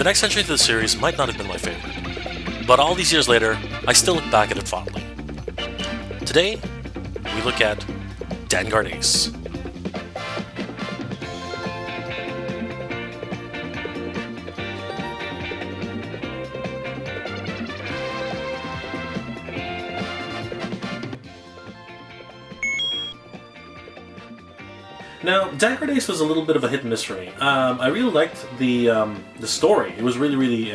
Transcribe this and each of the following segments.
The next entry to the series might not have been my favorite, but all these years later, I still look back at it fondly. Today, we look at Danguard Ace. Now, Danguard Ace was a little bit of a hit and miss for me. I really liked the story. It was really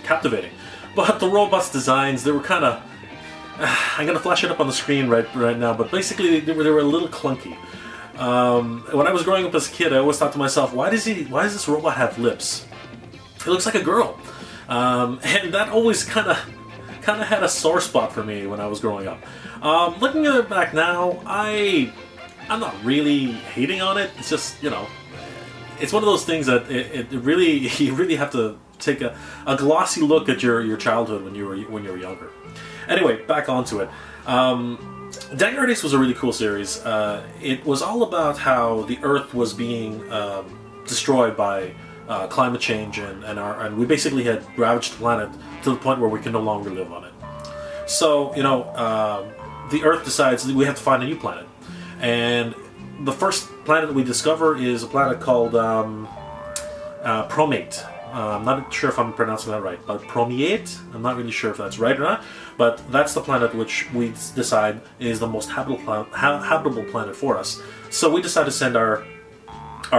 captivating. But the robots' designs, they were kind of... I'm going to flash it up on the screen right now, but basically they were a little clunky. When I was growing up as a kid, I always thought to myself, why does this robot have lips? It looks like a girl. And that always kind of had a sore spot for me when I was growing up. Looking at it back now, I'm not really hating on it. It's just, it's one of those things that you really have to take a glossy look at your childhood when you were younger. Anyway, back onto it. Danguard Ace was a really cool series. It was all about how the Earth was being destroyed by climate change, and we basically had ravaged the planet to the point where we can no longer live on it. So, the Earth decides that we have to find a new planet. And the first planet that we discover is a planet called Promate. I'm not sure if I'm pronouncing that right, but Promate? I'm not really sure if that's right or not, but that's the planet which we decide is the most habitable planet for us. So we decide to send our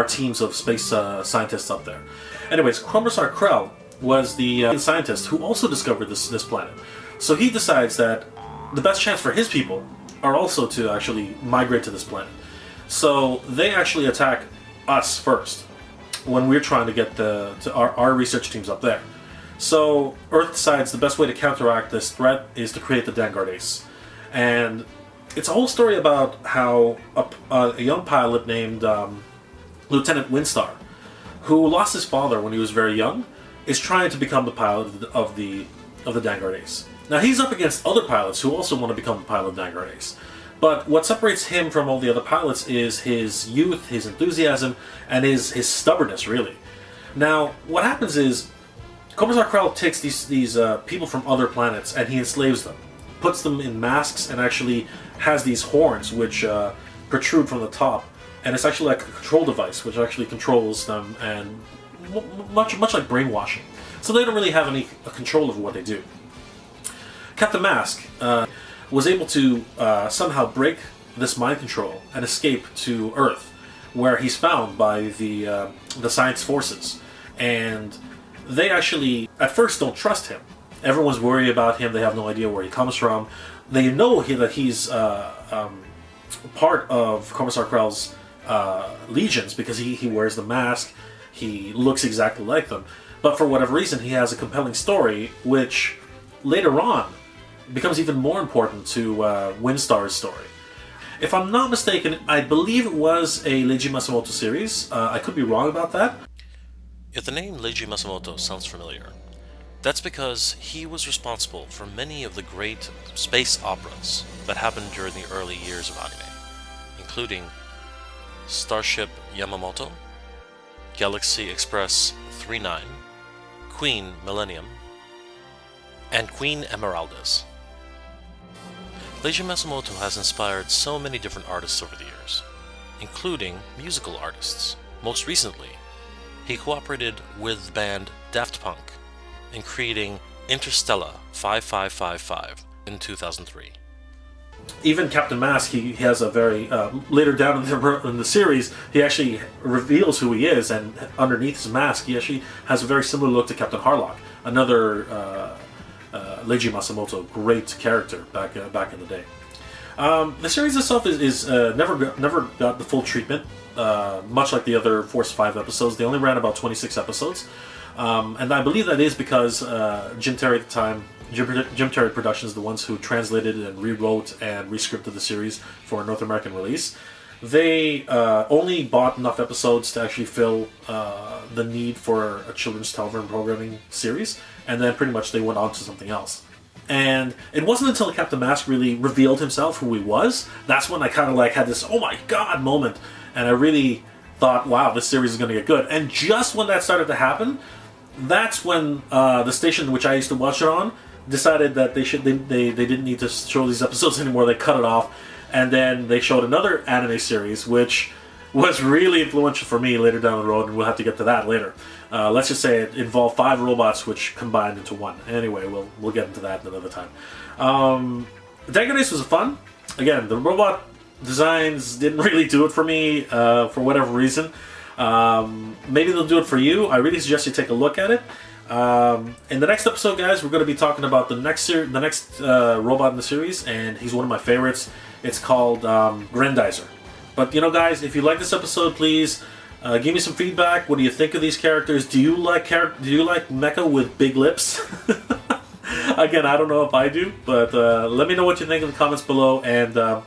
teams of space scientists up there. Anyways, Commissar Krell was the scientist who also discovered this planet. So he decides that the best chance for his people are also to actually migrate to this planet. So they actually attack us first when we're trying to get our research teams up there. So Earth decides the best way to counteract this threat is to create the Danguard Ace. And it's a whole story about how a young pilot named Lieutenant Windstar, who lost his father when he was very young, is trying to become the pilot of the Danguard Ace. Now, he's up against other pilots who also want to become the pilot of Danguard Ace. But what separates him from all the other pilots is his youth, his enthusiasm, and his stubbornness, really. Now, what happens is, Commissar Krell takes these people from other planets and he enslaves them, puts them in masks, and actually has these horns which protrude from the top. And it's actually like a control device which actually controls them, and much like brainwashing. So they don't really have any control over what they do. Captain Mask was able to somehow break this mind control and escape to Earth, where he's found by the science forces. And they actually, at first, don't trust him. Everyone's worried about him. They have no idea where he comes from. They know that he's part of Commissar Krell's legions because he wears the mask. He looks exactly like them. But for whatever reason, he has a compelling story, which later on becomes even more important to Windstar's story. If I'm not mistaken, I believe it was a Leiji Matsumoto series. I could be wrong about that. If the name Leiji Matsumoto sounds familiar, that's because he was responsible for many of the great space operas that happened during the early years of anime, including Starship Yamamoto, Galaxy Express 39, Queen Millennium, and Queen Emeraldas. Leiji Matsumoto has inspired so many different artists over the years, including musical artists. Most recently, he cooperated with the band Daft Punk in creating Interstella 5555 in 2003. Even Captain Mask, he has a very later down in the series, he actually reveals who he is, and underneath his mask, he actually has a very similar look to Captain Harlock, another Leiji Matsumoto great character back in the day. The series itself is never got the full treatment, much like the other Force 5 episodes. They only ran about 26 episodes, and I believe that is because Jim Terry at the time. Jim Terry Productions, the ones who translated and rewrote and rescripted the series for a North American release, they only bought enough episodes to actually fill the need for a children's television programming series, and then pretty much they went on to something else. And it wasn't until Captain Mask really revealed himself who he was, that's when I kind of like had this oh my god moment, and I really thought, wow, this series is going to get good. And just when that started to happen, that's when the station which I used to watch it on decided that they didn't need to show these episodes anymore. They cut it off, and then they showed another anime series which was really influential for me later down the road, and we'll have to get to that later. Let's just say it involved 5 robots which combined into one. Anyway, we'll get into that another time. Danguard Ace was fun. Again, the robot designs didn't really do it for me for whatever reason. Maybe they'll do it for you. I really suggest you take a look at it. In the next episode, guys, we're going to be talking about the next robot in the series, and he's one of my favorites. It's called Grandizer. But guys, if you like this episode, please give me some feedback. What do you think of these characters? Do you like mecha with big lips? Again, I don't know if I do, but let me know what you think in the comments below, and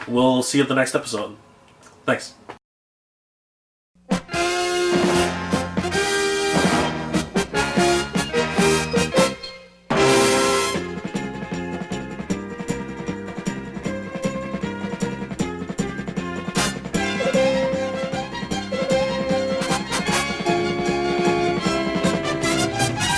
we'll see you at the next episode. Thanks.